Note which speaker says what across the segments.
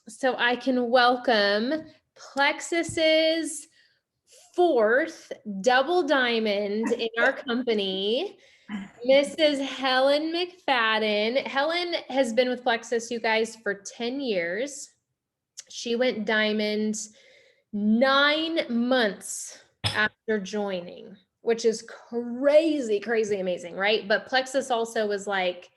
Speaker 1: so I can welcome Plexus's fourth double diamond in our company, Mrs. Helen McFadden. Helen has been with Plexus, you guys, for 10 years. She went diamond 9 months after joining, which is crazy, crazy amazing, right? But Plexus also was like,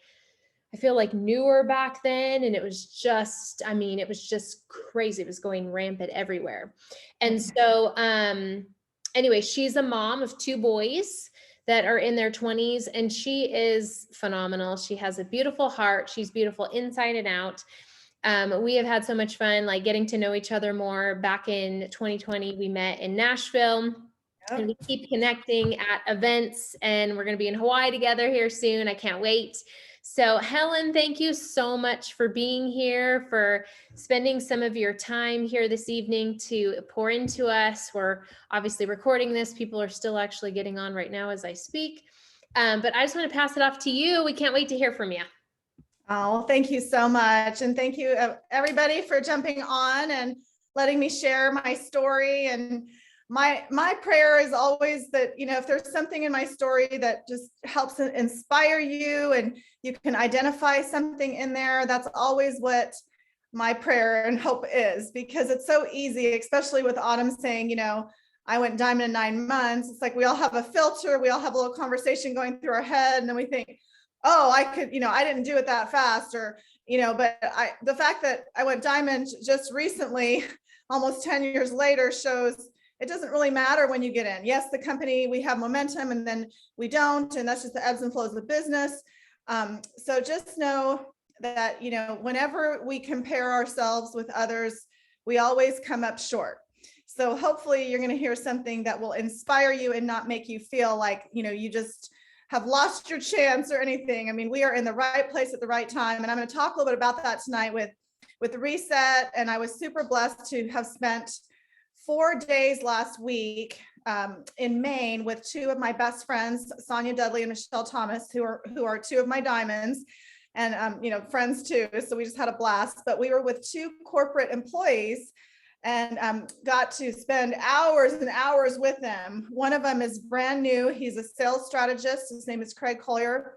Speaker 1: I feel like newer back then. And it was just, I mean, it was just crazy. It was going rampant everywhere. And so, anyway, she's a mom of two boys that are in their 20s, and she is phenomenal. She has a beautiful heart. She's beautiful inside and out. We have had so much fun, like getting to know each other more. Back in 2020, we met in Nashville.
Speaker 2: Yep.
Speaker 1: And we keep connecting at events, and we're going to be in Hawaii together here soon. I can't wait. So Helen, thank you so much for being here, for spending some of your time here this evening to pour into us. We're obviously recording this. People are still actually getting on right now as I speak. But I just want to pass it off to you. We can't wait to hear from you.
Speaker 2: Oh, thank you so much. And thank you everybody for jumping on and letting me share my story. And my prayer is always that, if there's something in my story that just helps inspire you and you can identify something in there, that's always what my prayer and hope is, because it's so easy, especially with Autumn saying, I went diamond in 9 months. It's like we all have a filter. We all have a little conversation going through our head. And then we think, oh, I could, I didn't do it that fast, or, but the fact that I went diamond just recently, almost 10 years later, shows it doesn't really matter when you get in. Yes, the company, we have momentum and then we don't, and that's just the ebbs and flows of business. So just know that, whenever we compare ourselves with others, we always come up short. So hopefully you're going to hear something that will inspire you and not make you feel like, you just have lost your chance or anything. I mean, we are in the right place at the right time. And I'm going to talk a little bit about that tonight with the reset. And I was super blessed to have spent 4 days last week in Maine with two of my best friends, Sonia Dudley and Michelle Thomas, who are two of my diamonds and, friends too. So we just had a blast, but we were with two corporate employees and got to spend hours and hours with them. One of them is brand new. He's a sales strategist. His name is Craig Collier.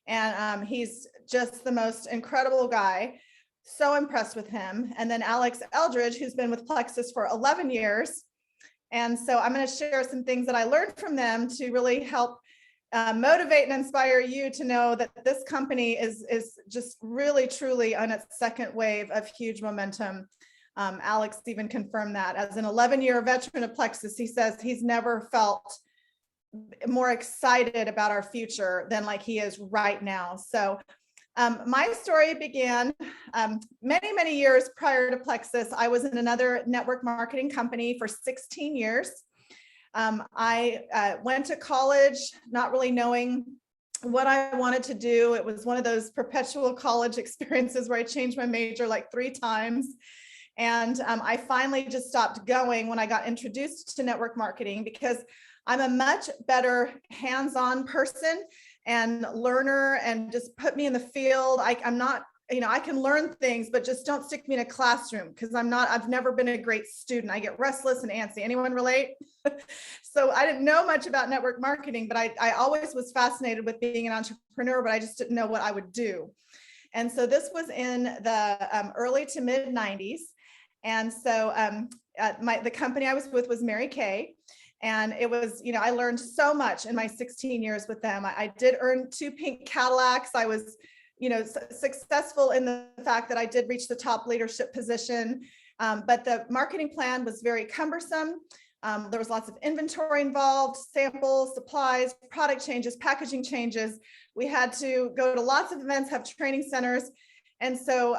Speaker 2: And he's just the most incredible guy. So impressed with him. And then Alex Eldridge, who's been with Plexus for 11 years. And so I'm going to share some things that I learned from them to really help motivate and inspire you to know that this company is just really, truly on its second wave of huge momentum. Alex even confirmed that. As an 11-year veteran of Plexus, he says he's never felt more excited about our future than like he is right now. So my story began many, many years prior to Plexus. I was in another network marketing company for 16 years. I went to college not really knowing what I wanted to do. It was one of those perpetual college experiences where I changed my major like 3 times. And I finally just stopped going when I got introduced to network marketing, because I'm a much better hands-on person and learner, and just put me in the field. I'm not, I can learn things, but just don't stick me in a classroom, because I've never been a great student. I get restless and antsy. Anyone relate? So I didn't know much about network marketing, but I always was fascinated with being an entrepreneur, but I just didn't know what I would do. And so this was in the early to mid 90s. And so the company I was with was Mary Kay. And it was, I learned so much in my 16 years with them. I did earn 2 pink Cadillacs. I was, successful in the fact that I did reach the top leadership position. But the marketing plan was very cumbersome. There was lots of inventory involved, samples, supplies, product changes, packaging changes. We had to go to lots of events, have training centers. And so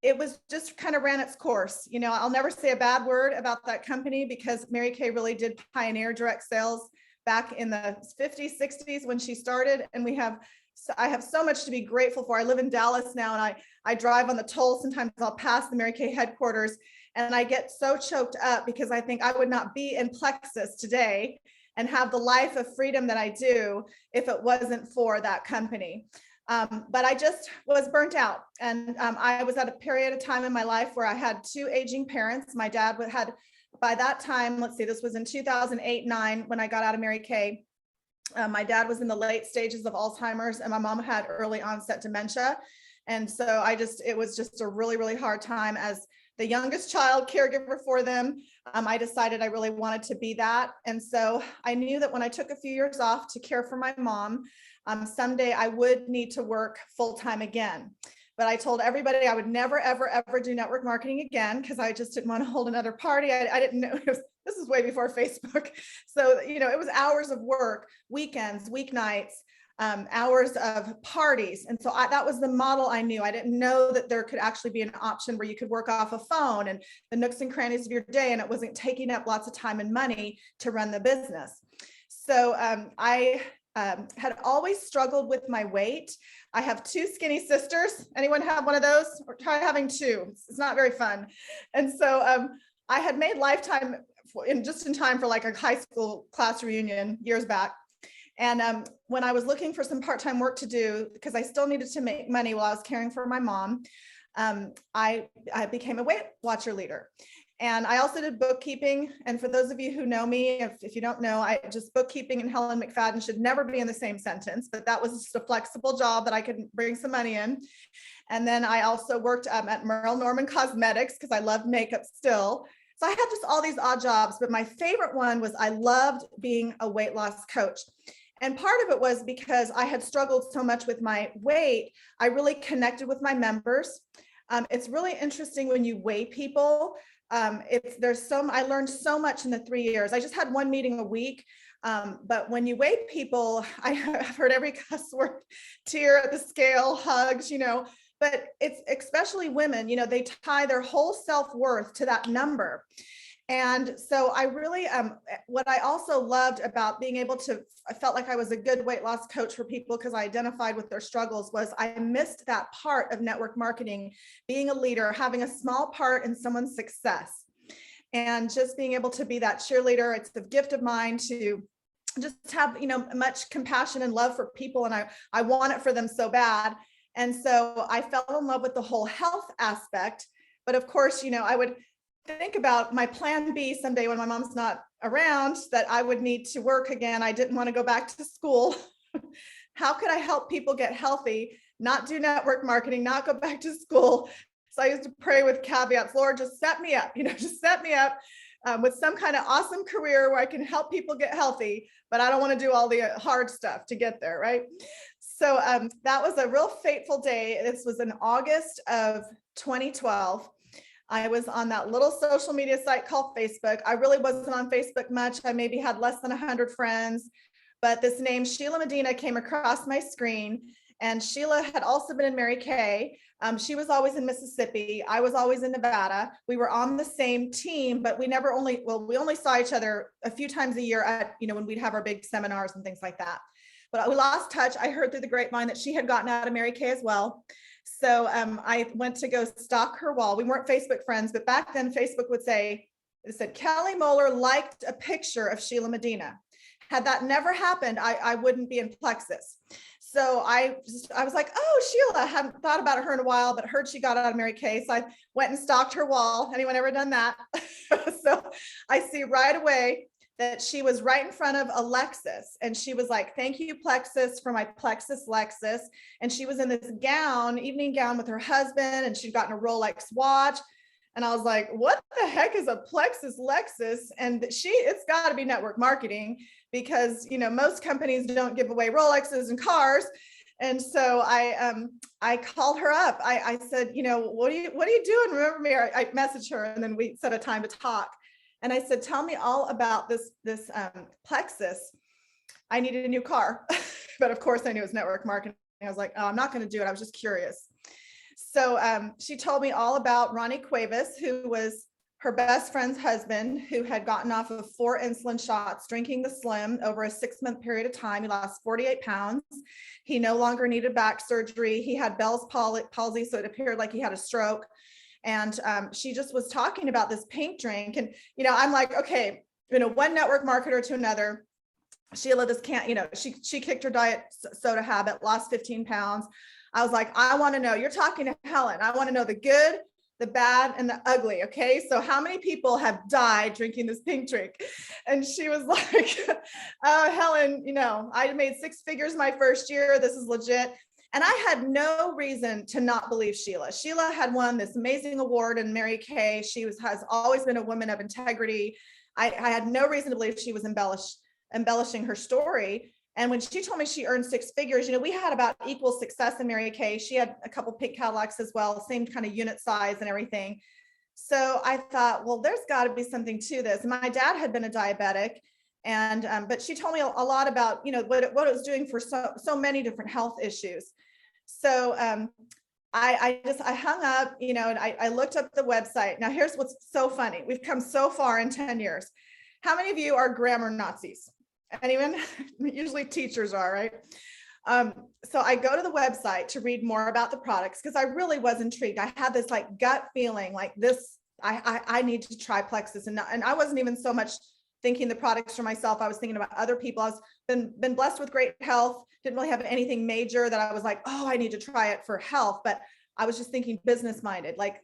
Speaker 2: it was just kind of ran its course. I'll never say a bad word about that company, because Mary Kay really did pioneer direct sales back in the 50s, 60s when she started. And I have so much to be grateful for. I live in Dallas now, and I drive on the toll. Sometimes I'll pass the Mary Kay headquarters, and I get so choked up because I think I would not be in Plexus today and have the life of freedom that I do if it wasn't for that company. But I just was burnt out. And I was at a period of time in my life where I had two aging parents. My dad had, by that time, let's see, this was in 2008-9 when I got out of Mary Kay. My dad was in the late stages of Alzheimer's, and my mom had early onset dementia. And so it was just a really, really hard time as the youngest child caregiver for them. I decided I really wanted to be that. And so I knew that when I took a few years off to care for my mom, someday I would need to work full-time again. But I told everybody I would never, ever, ever do network marketing again, because I just didn't want to hold another party. I didn't know, this is way before Facebook. So, it was hours of work, weekends, weeknights, hours of parties. And so that was the model I knew. I didn't know that there could actually be an option where you could work off a phone and the nooks and crannies of your day, and it wasn't taking up lots of time and money to run the business. So I had always struggled with my weight. I have two skinny sisters. Anyone have one of those? Or try having two. It's not very fun. And so I had made Lifetime just in time for like a high school class reunion years back. And when I was looking for some part-time work to do, because I still needed to make money while I was caring for my mom, I became a Weight Watcher leader. And I also did bookkeeping. And for those of you who know me, if you don't know, bookkeeping and Helen McFadden should never be in the same sentence, but that was just a flexible job that I could bring some money in. And then I also worked at Merle Norman Cosmetics because I loved makeup still. So I had just all these odd jobs, but my favorite one was I loved being a weight loss coach. And part of it was because I had struggled so much with my weight, I really connected with my members. It's really interesting when you weigh people. I learned so much in the 3 years. I just had one meeting a week. But when you weigh people, I've heard every cuss word, tear at the scale, hugs, but it's especially women, they tie their whole self-worth to that number. And so I really, what I also loved about being able to, I felt like I was a good weight loss coach for people because I identified with their struggles, was I missed that part of network marketing, being a leader, having a small part in someone's success, and just being able to be that cheerleader. It's a gift of mine to just have, much compassion and love for people. And I want it for them so bad. And so I fell in love with the whole health aspect. But of course, I would think about my plan B someday when my mom's not around, that I would need to work again. I didn't want to go back to school. How could I help people get healthy, not do network marketing, not go back to school? So I used to pray with caveats, Lord, just set me up, just set me up with some kind of awesome career where I can help people get healthy, but I don't want to do all the hard stuff to get there, right? So that was a real fateful day. This was in August of 2012. I was on that little social media site called Facebook. I really wasn't on Facebook much. I maybe had less than 100 friends, but this name Sheila Medina came across my screen, and Sheila had also been in Mary Kay. She was always in Mississippi. I was always in Nevada. We were on the same team, but we only saw each other a few times a year at, when we'd have our big seminars and things like that. But we lost touch. I heard through the grapevine that she had gotten out of Mary Kay as well. So I went to go stalk her wall. We weren't Facebook friends, but back then Facebook would say, it said, Kelly Moeller liked a picture of Sheila Medina. Had that never happened, I wouldn't be in Plexus. So I was like, oh, Sheila, I hadn't thought about her in a while, but heard she got out of Mary Kay. So I went and stalked her wall. Anyone ever done that? So I see right away that she was right in front of a Lexus, and she was like, thank you, Plexus, for my Plexus Lexus. And she was in this evening gown with her husband, and she'd gotten a Rolex watch. And I was like, what the heck is a Plexus Lexus? And it's got to be network marketing, because, most companies don't give away Rolexes and cars. And so I called her up. I said, what are you doing? Remember me? I messaged her, and then we set a time to talk. And I said, tell me all about this Plexus. I needed a new car. But of course I knew it was network marketing. I was like, oh, I'm not going to do it. I was just curious. So she told me all about Ronnie Cuevas, who was her best friend's husband, who had gotten off of 4 insulin shots, drinking the Slim over a 6-month period of time. He lost 48 pounds. He no longer needed back surgery. He had Bell's palsy, so it appeared like he had a stroke. And she just was talking about this pink drink. And, I'm like, okay, one network marketer to another. Sheila, this can't, she kicked her diet soda habit, lost 15 pounds. I was like, I want to know, you're talking to Helen. I want to know the good, the bad, and the ugly. Okay. So how many people have died drinking this pink drink? And she was like, Helen, I made 6 figures my first year. This is legit. And I had no reason to not believe Sheila. Sheila had won this amazing award in Mary Kay. She has always been a woman of integrity. I had no reason to believe she was embellishing her story. And when she told me she earned 6 figures, we had about equal success in Mary Kay. She had a couple pink Cadillacs as well, same kind of unit size and everything. So I thought, well, there's got to be something to this. My dad had been a diabetic, and but she told me a lot about what it was doing for so many different health issues. So I hung up, and I looked up the website. Now here's what's so funny. We've come so far in 10 years. How many of you are grammar Nazis? Anyone? Usually teachers are, right? So I go to the website to read more about the products because I really was intrigued. I had this like gut feeling like this, I need to try Plexus, and I wasn't even so much thinking the products for myself. I was thinking about other people. I was been blessed with great health, didn't really have anything major that I was like, oh, I need to try it for health. But I was just thinking business minded, like,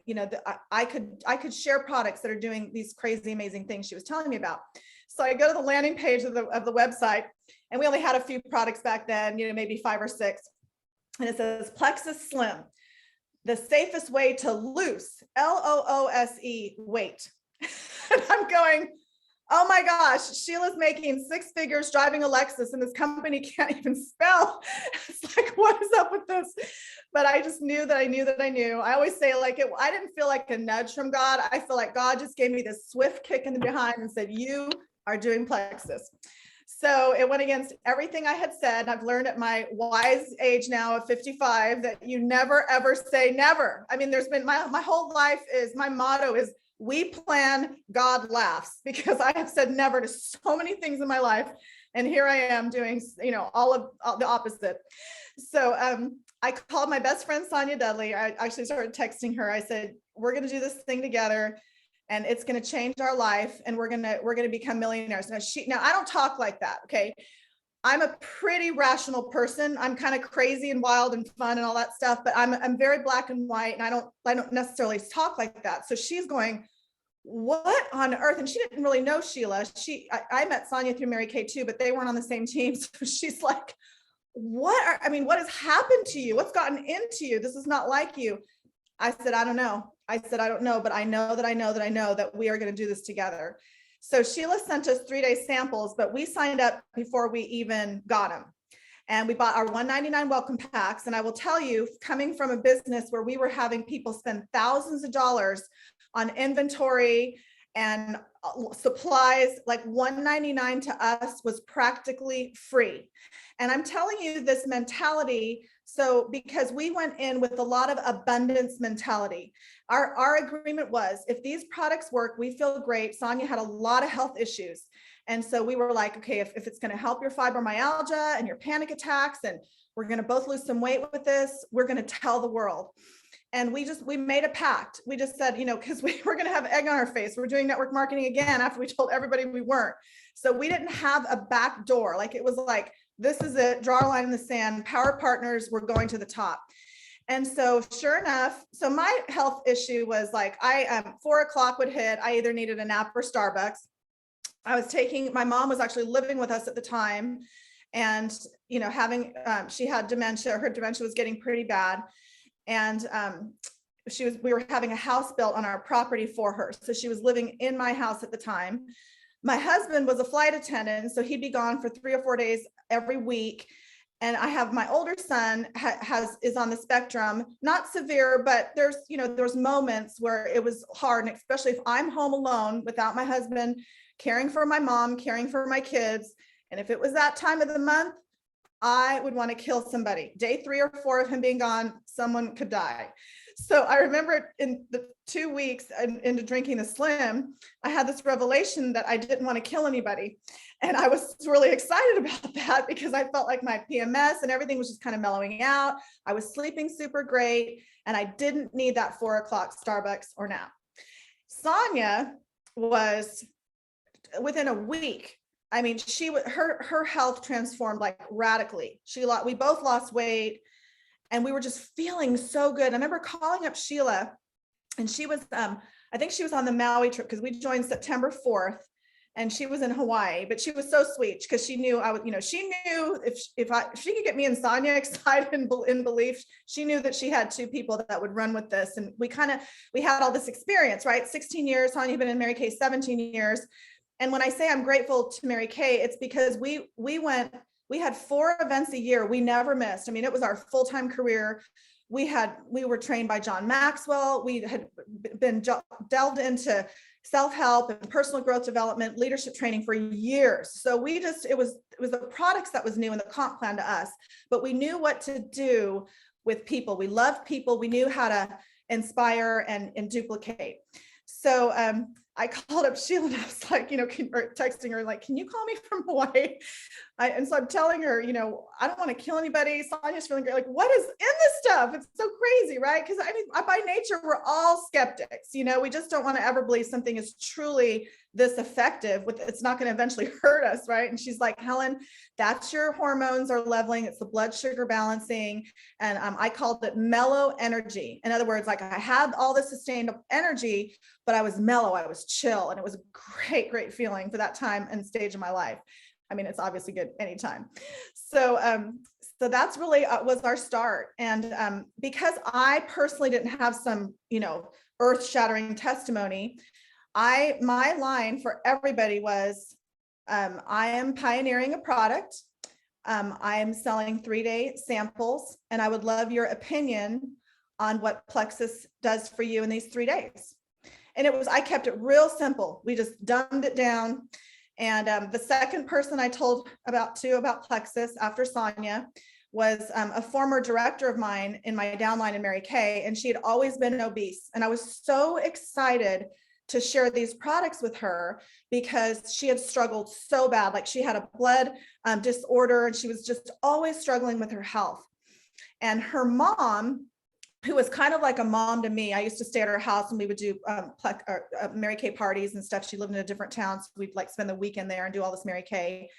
Speaker 2: I could share products that are doing these crazy, amazing things she was telling me about. So I go to the landing page of the website, and we only had a few products back then, maybe 5 or 6. And it says Plexus Slim, the safest way to lose, LOOSE, weight. And I'm going, oh my gosh, Sheila's making 6 figures driving a Lexus, and this company can't even spell. It's like, what is up with this? But I just knew that I knew that I knew. I always say, like, I didn't feel like a nudge from God. I feel like God just gave me this swift kick in the behind and said, you are doing Plexus. So it went against everything I had said. I've learned at my wise age now of 55 that you never, ever say never. I mean, there's been my whole life my motto is, we plan, God laughs, because I have said never to so many things in my life. And here I am doing, all the opposite. So I called my best friend, Sonia Dudley. I actually started texting her. I said, we're going to do this thing together, and it's going to change our life, and we're going to become millionaires. Now I don't talk like that. Okay. I'm a pretty rational person. I'm kind of crazy and wild and fun and all that stuff, but I'm very black and white, and I don't necessarily talk like that. So she's going, what on earth? And she didn't really know Sheila. I met Sonia through Mary Kay too, but they weren't on the same team. So she's like, what has happened to you? What's gotten into you? This is not like you. I said, I don't know. I don't know, but I know that we are going to do this together. So Sheila sent us 3-day samples, but we signed up before we even got them. And we bought our $199 welcome packs. And I will tell you, coming from a business where we were having people spend thousands of dollars on inventory and supplies, like $199 to us was practically free. And I'm telling you this mentality, so because we went in with a lot of abundance mentality. Our agreement was, if these products work, we feel great. Sonia had a lot of health issues. And so we were like, okay, if it's going to help your fibromyalgia and your panic attacks, and we're going to both lose some weight with this, we're going to tell the world. And we made a pact. We just said, because we were going to have egg on our face. We're doing network marketing again after we told everybody we weren't. So we didn't have a back door. Like, it was like, this is it, draw a line in the sand, power partners, we're going to the top. And so sure enough, so my health issue was like, 4:00 would hit. I either needed a nap or Starbucks. My mom was actually living with us at the time, and, she had dementia. Her dementia was getting pretty bad. And we were having a house built on our property for her. So she was living in my house at the time. My husband was a flight attendant, so he'd be gone for 3 or 4 days every week. And I have my older son is on the spectrum, not severe, but there's moments where it was hard. And especially if I'm home alone without my husband, caring for my mom, caring for my kids. And if it was that time of the month, I would want to kill somebody. Day 3 or 4 of him being gone, someone could die. So I remember in the 2 weeks into drinking the Slim, I had this revelation that I didn't want to kill anybody. And I was really excited about that because I felt like my PMS and everything was just kind of mellowing out. I was sleeping super great, and I didn't need that 4:00 Starbucks or nap. Sonia was within a week. I mean, her health transformed like radically. We both lost weight and we were just feeling so good. I remember calling up Sheila, and she was, I think she was on the Maui trip because we joined September 4th and she was in Hawaii, but she was so sweet because she knew I would, she knew if she could get me and Sonia excited in belief, she knew that she had two people that would run with this. And we had all this experience, right? 16 years, Sonia had been in Mary Kay 17 years. And when I say I'm grateful to Mary Kay, it's because we had 4 events a year. We never missed. I mean, it was our full-time career. We were trained by John Maxwell. We had been delved into self-help and personal growth development, leadership training for years. So it was the products that was new in the comp plan to us, but we knew what to do with people. We loved people. We knew how to inspire and duplicate. So I called up Sheila and I was like, texting her like, can you call me from Hawaii? And so I'm telling her, I don't want to kill anybody. Sonia's feeling great. Like, what is in this stuff? It's so crazy, right? Because I mean, by nature, we're all skeptics. We just don't want to ever believe something is truly this effective. It's not going to eventually hurt us, right? And she's like, Helen, that's your hormones are leveling. It's the blood sugar balancing. And I called it mellow energy. In other words, like I had all this sustained energy, but I was mellow, I was chill. And it was a great, great feeling for that time and stage of my life. I mean, it's obviously good anytime. So that's really was our start. And because I personally didn't have some, earth-shattering testimony, my line for everybody was, I am pioneering a product. I am selling 3-day samples, and I would love your opinion on what Plexus does for you in these 3 days. And I kept it real simple. We just dumbed it down. And the second person I told about Plexus after Sonia was a former director of mine in my downline in Mary Kay, and she had always been obese. And I was so excited to share these products with her because she had struggled so bad. Like she had a blood disorder and she was just always struggling with her health. And her mom, who was kind of like a mom to me. I used to stay at her house and we would do Mary Kay parties and stuff. She lived in a different town. So we'd like spend the weekend there and do all this Mary Kay.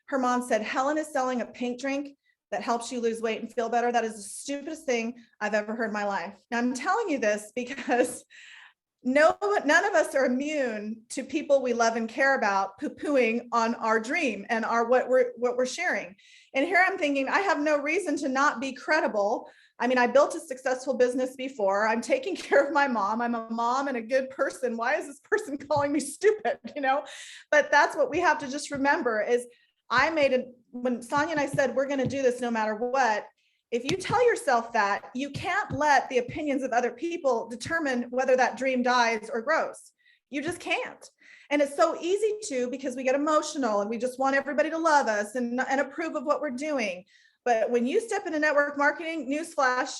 Speaker 2: Her mom said, Helen is selling a pink drink that helps you lose weight and feel better. That is the stupidest thing I've ever heard in my life. Now I'm telling you this because none of us are immune to people we love and care about poo-pooing on our dream and what we're sharing. And here I'm thinking, I have no reason to not be credible. I mean, I built a successful business before. I'm taking care of my mom. I'm a mom and a good person. Why is this person calling me stupid? But that's what we have to just remember is when Sonia and I said, we're going to do this no matter what, if you tell yourself that, you can't let the opinions of other people determine whether that dream dies or grows. You just can't. And it's so easy to, because we get emotional and we just want everybody to love us and approve of what we're doing. But when you step into network marketing, newsflash,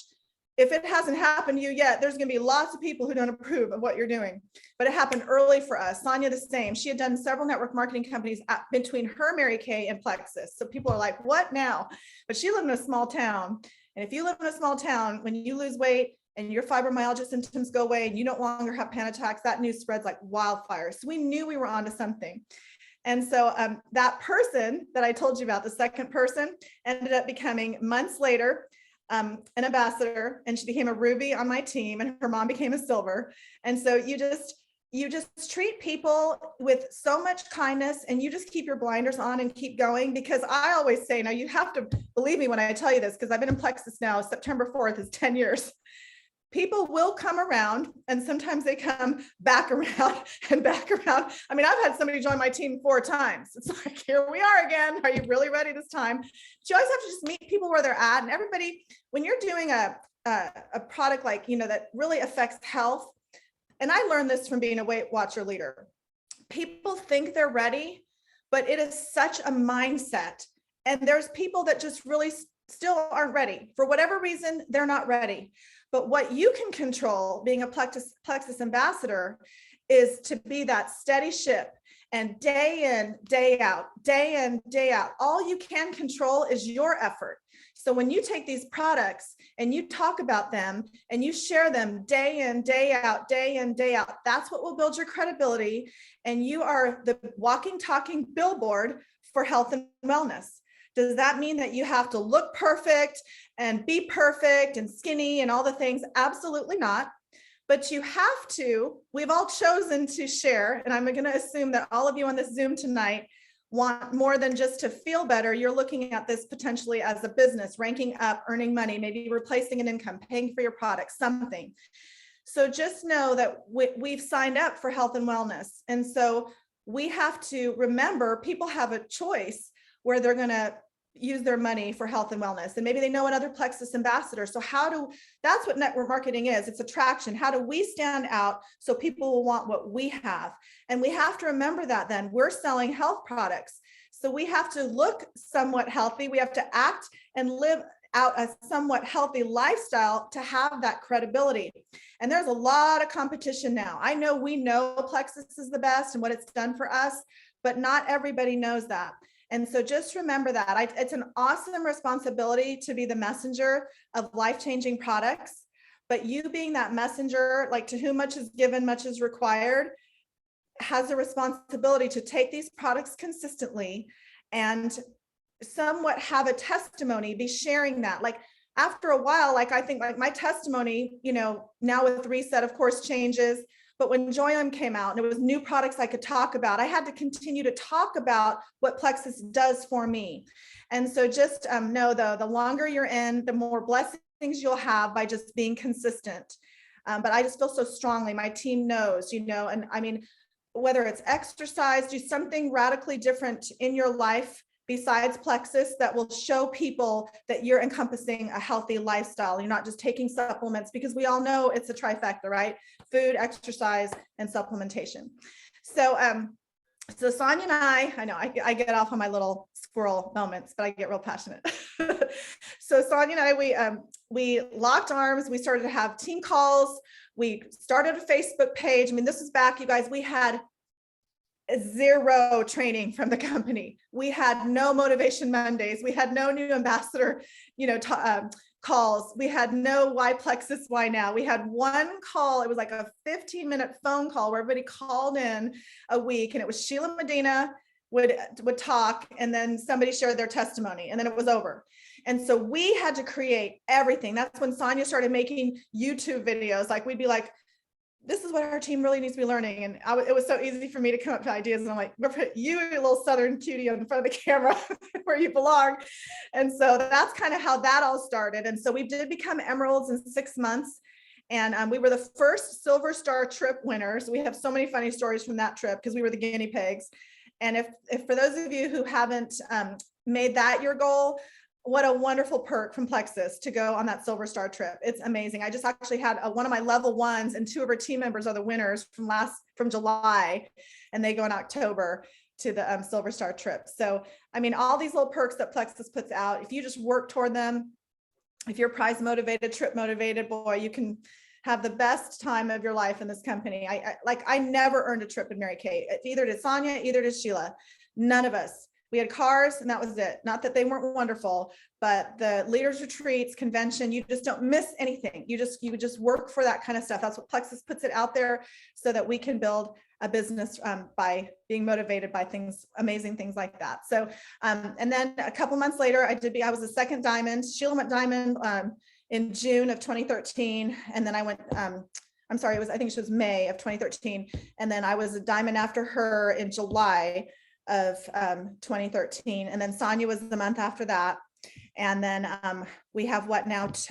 Speaker 2: if it hasn't happened to you yet, there's going to be lots of people who don't approve of what you're doing. But it happened early for us. Sonia, the same. She had done several network marketing companies between her Mary Kay and Plexus. So people are like, what now? But she lived in a small town. And if you live in a small town, when you lose weight and your fibromyalgia symptoms go away and you no longer have panic attacks, that news spreads like wildfire. So we knew we were onto something. And so that person that I told you about, the second person, ended up becoming months later an ambassador, and she became a ruby on my team, and her mom became a silver. And so you just treat people with so much kindness, and you just keep your blinders on and keep going. Because I always say, now you have to believe me when I tell you this, because I've been in Plexus now, September 4th is 10 years. People will come around, and sometimes they come back around and back around. I mean, I've had somebody join my team 4 times. It's like, here we are again. Are you really ready this time? But you always have to just meet people where they're at. And everybody, when you're doing a product like, that really affects health, and I learned this from being a Weight Watcher leader, people think they're ready, but it is such a mindset. And there's people that just really still aren't ready. For whatever reason, they're not ready. But what you can control, being a Plexus ambassador, is to be that steady ship, and day in, day out, all you can control is your effort. So when you take these products and you talk about them and you share them day in, day out, day in, day out, that's what will build your credibility. And you are the walking, talking billboard for health and wellness. Does that mean that you have to look perfect and be perfect and skinny and all the things? Absolutely not. But you have to, we've all chosen to share, and I'm going to assume that all of you on this Zoom tonight want more than just to feel better. You're looking at this potentially as a business, ranking up, earning money, maybe replacing an income, paying for your product, something. So just know that we've signed up for health and wellness. And so we have to remember people have a choice where they're going to use their money for health and wellness. And maybe they know another Plexus ambassador. So that's what network marketing is. It's attraction. How do we stand out so people will want what we have? And we have to remember that then we're selling health products. So we have to look somewhat healthy. We have to act and live out a somewhat healthy lifestyle to have that credibility. And there's a lot of competition now. I know we know Plexus is the best and what it's done for us, but not everybody knows that. And so just remember that it's an awesome responsibility to be the messenger of life-changing products, but you being that messenger, like to whom much is given, much is required, has a responsibility to take these products consistently and somewhat have a testimony, be sharing that. Like after a while, like I think like my testimony, now with Reset, of course, changes. But when Joyum came out and it was new products I could talk about, I had to continue to talk about what Plexus does for me. And so just know though, the longer you're in, the more blessings you'll have by just being consistent. But I just feel so strongly, my team knows, and I mean, whether it's exercise, do something radically different in your life besides Plexus that will show people that you're encompassing a healthy lifestyle. You're not just taking supplements, because we all know it's a trifecta, right? Food, exercise, and supplementation. So Sonia and I know I get off on my little squirrel moments, but I get real passionate. So Sonia and I, we locked arms. We started to have team calls. We started a Facebook page. I mean, this was back, you guys, we had zero training from the company. We had no motivation Mondays. We had no new ambassador, calls. We had no why Plexus, why now. We had one call. It was like a 15-minute phone call where everybody called in a week, and it was Sheila Medina would talk, and then somebody shared their testimony, and then it was over. And so we had to create everything. That's when Sonia started making YouTube videos. Like we'd be like, this is what our team really needs to be learning. And it was so easy for me to come up with ideas. And I'm like, we're put you, little Southern cutie, in front of the camera where you belong. And so that's kind of how that all started. And so we did become Emeralds in 6 months. And we were the first Silver Star trip winners. We have so many funny stories from that trip because we were the guinea pigs. And if for those of you who haven't made that your goal, what a wonderful perk from Plexus to go on that Silver Star trip. It's amazing. I just actually had one of my level ones, and 2 of our team members are the winners from July, and they go in October to the Silver Star trip. So, I mean, all these little perks that Plexus puts out, if you just work toward them, if you're prize motivated, trip motivated, boy, you can have the best time of your life in this company. I never earned a trip in Mary Kay. Either did Sonia, either did Sheila. None of us. We had cars and that was it. Not that they weren't wonderful, but the leaders retreats, convention, you just don't miss anything. You would just work for that kind of stuff. That's what Plexus puts it out there so that we can build a business by being motivated by things, amazing things like that. So, and then a couple months later, I was a second diamond. Sheila went diamond in June of 2013. And then I went, I'm sorry, I think it was May of 2013. And then I was a diamond after her in July of 2013. And then Sonia was the month after that. And then we have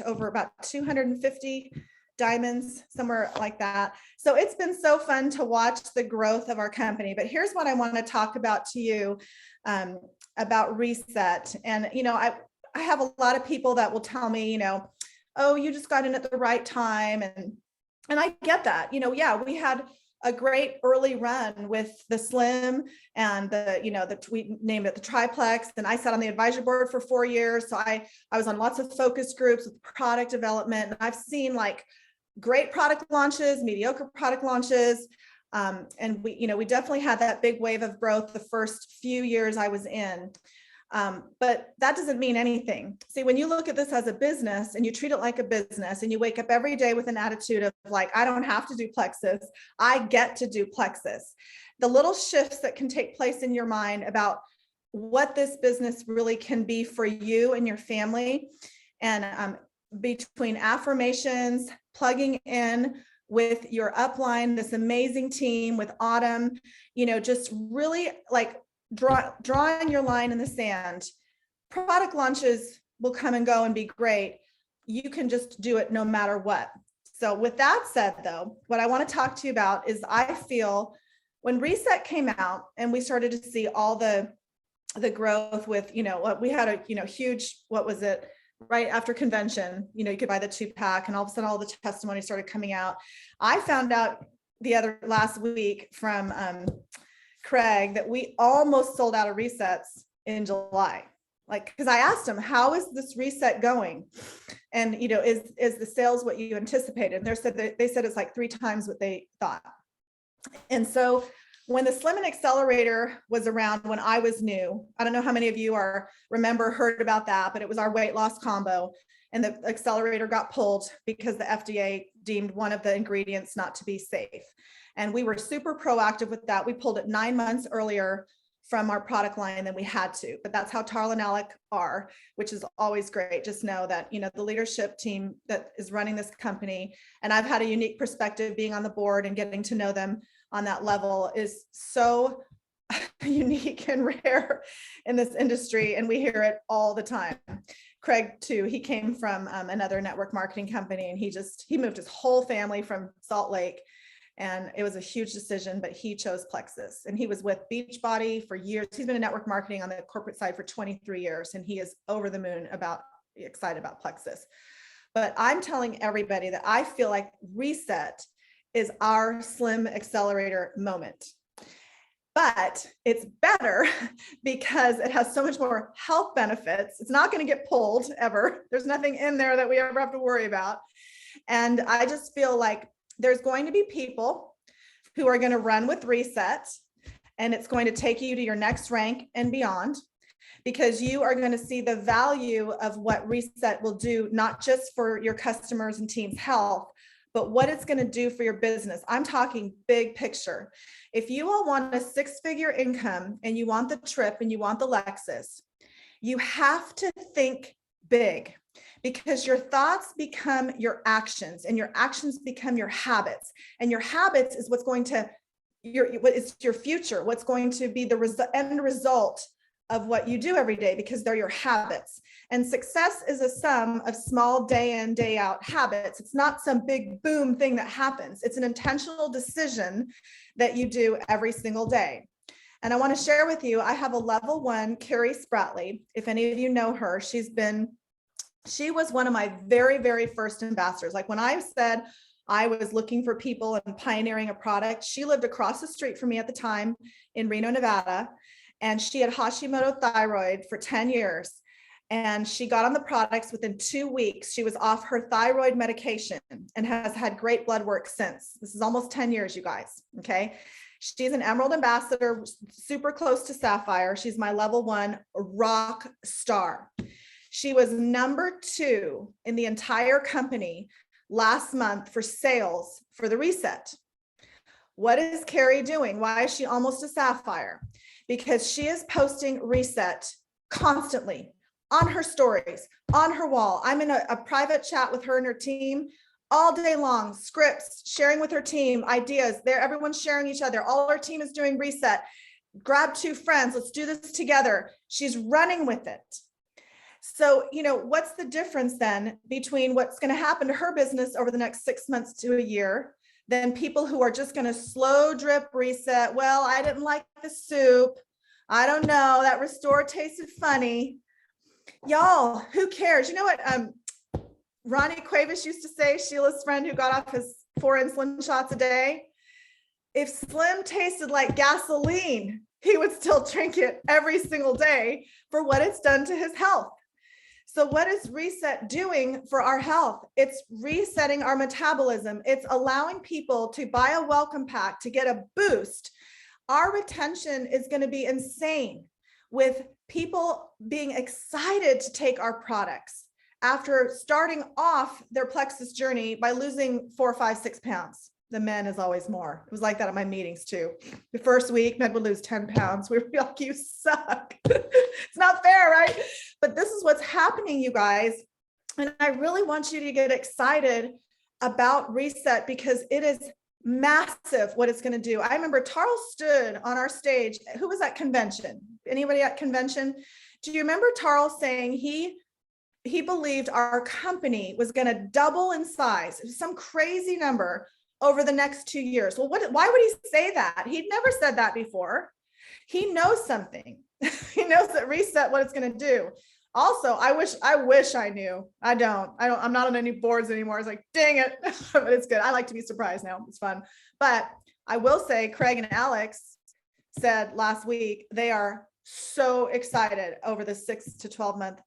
Speaker 2: over about 250 diamonds, somewhere like that. So it's been so fun to watch the growth of our company. But here's what I want to talk about to you about Reset. And, I have a lot of people that will tell me, oh, you just got in at the right time. And I get that, yeah, we had a great early run with the Slim and we named it the Triplex. And I sat on the advisory board for 4 years. So I was on lots of focus groups with product development. And I've seen like great product launches, mediocre product launches. And we definitely had that big wave of growth the first few years I was in. But that doesn't mean anything. See, when you look at this as a business and you treat it like a business and you wake up every day with an attitude of like, I don't have to do plexus, I get to do plexus. The little shifts that can take place in your mind about what this business really can be for you and your family, and between affirmations, plugging in with your upline, this amazing team with Autumn, just really like drawing your line in the sand. Product launches will come and go and be great. You can just do it no matter what. So with that said, though, what I want to talk to you about is I feel when Reset came out and we started to see all the growth with, we had a, huge, what was it? Right after convention, you could buy the 2-pack, and all of a sudden all the testimonies started coming out. I found out last week from Craig that we almost sold out of resets in July. Like, because I asked him, how is this reset going? And, is the sales what you anticipated? And they said it's like 3 times what they thought. And so when the Slim and Accelerator was around when I was new, I don't know how many of you heard about that, but it was our weight loss combo. And the Accelerator got pulled because the FDA deemed one of the ingredients not to be safe. And we were super proactive with that. We pulled it 9 months earlier from our product line than we had to, but that's how Tarl and Alec are, which is always great. Just know that, the leadership team that is running this company, and I've had a unique perspective being on the board and getting to know them on that level, is so unique and rare in this industry. And we hear it all the time. Craig too, he came from another network marketing company, and he moved his whole family from Salt Lake. And it was a huge decision, but he chose Plexus, and he was with Beachbody for years. He's been in network marketing on the corporate side for 23 years, and he is over the moon excited about Plexus. But I'm telling everybody that I feel like Reset is our Slim Accelerator moment. But it's better because it has so much more health benefits. It's not going to get pulled ever. There's nothing in there that we ever have to worry about. And I just feel like there's going to be people who are going to run with Reset, and it's going to take you to your next rank and beyond, because you are going to see the value of what Reset will do, not just for your customers and team's health, but what it's going to do for your business. I'm talking big picture. If you all want a 6-figure income and you want the trip and you want the Lexus, you have to think big, because your thoughts become your actions, and your actions become your habits, and your habits is what's going to it's your future, what's going to be the end result of what you do every day, because they're your habits. And success is a sum of small day in, day out habits. It's not some big boom thing that happens. It's an intentional decision that you do every single day. And I want to share with you, I have a level 1, Carrie Spratley. If any of you know her, she was one of my very, very first ambassadors. Like when I said I was looking for people and pioneering a product, she lived across the street from me at the time in Reno, Nevada. And she had Hashimoto thyroid for 10 years. And she got on the products within 2 weeks. She was off her thyroid medication and has had great blood work since. This is almost 10 years, you guys. Okay. She's an Emerald ambassador, super close to Sapphire. She's my level 1 rock star. She was number 2 in the entire company last month for sales for the Reset. What is Carrie doing? Why is she almost a Sapphire? Because she is posting Reset constantly on her stories, on her wall. I'm in a private chat with her and her team all day long, scripts, sharing with her team, ideas. Everyone's sharing each other. All our team is doing Reset. Grab 2 friends. Let's do this together. She's running with it. So, what's the difference then between what's going to happen to her business over the next 6 months to a year than people who are just going to slow drip Reset? Well, I didn't like the soup. I don't know. That Restore tasted funny. Y'all, who cares? You know what Ronnie Cuevas used to say, Sheila's friend who got off his 4 insulin shots a day? If Slim tasted like gasoline, he would still drink it every single day for what it's done to his health. So what is Reset doing for our health? It's resetting our metabolism. It's allowing people to buy a welcome pack to get a boost. Our retention is going to be insane. with people being excited to take our products after starting off their plexus journey by losing 4, 5, 6 pounds. The men is always more. It was like that at my meetings too. The first week, men would lose 10 pounds. We would be like, you suck. It's not fair, right? But this is what's happening, you guys. And I really want you to get excited about Reset, because it is massive what it's going to do. I remember Charles stood on our stage. Who was at convention? Anybody at convention? Do you remember Charles saying he believed our company was going to double in size? It was some crazy number over the next 2 years. Well, why would he say that? He'd never said that before. He knows something. He knows that Reset, what it's going to do. Also, I wish I knew. I'm not on any boards anymore. It's like, dang it. But it's good. I like to be surprised now. It's fun. But I will say, Craig and Alex said last week, they are so excited over the 6 to 12 month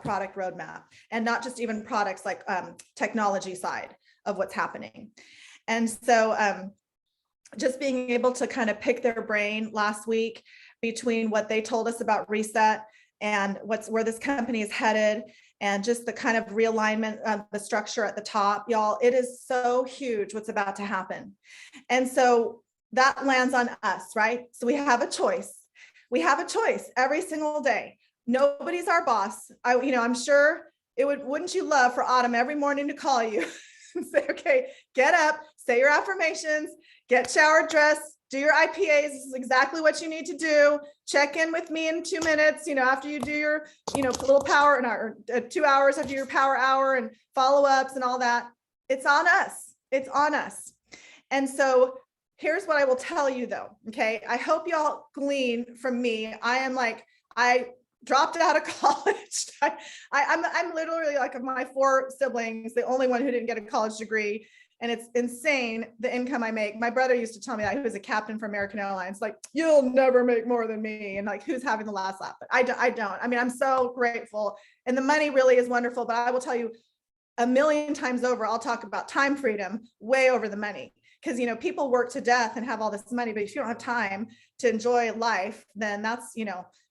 Speaker 2: product roadmap, and not just even products, like technology side of what's happening. And so just being able to kind of pick their brain last week between what they told us about Reset and where this company is headed, and just the kind of realignment of the structure at the top, y'all, it is so huge what's about to happen. And so that lands on us, right? So we have a choice. We have a choice every single day. Nobody's our boss. I'm sure wouldn't you love for Autumn every morning to call you and say, okay, get up, say your affirmations, get showered, dressed, do your IPAs. This is exactly what you need to do. Check in with me in 2 minutes, after you do your, little power, or 2 hours after your power hour, and follow-ups and all that. It's on us. It's on us. And so here's what I will tell you though. Okay. I hope y'all glean from me. I dropped out of college. I'm literally, like, of my 4 siblings, the only one who didn't get a college degree. And it's insane the income I make. My brother used to tell me that he was a captain for American Airlines. Like, you'll never make more than me. And like, who's having the last laugh? But I don't. I mean, I'm so grateful. And the money really is wonderful. But I will tell you, a million times over, I'll talk about time freedom way over the money. Because, people work to death and have all this money, but if you don't have time to enjoy life, then that's,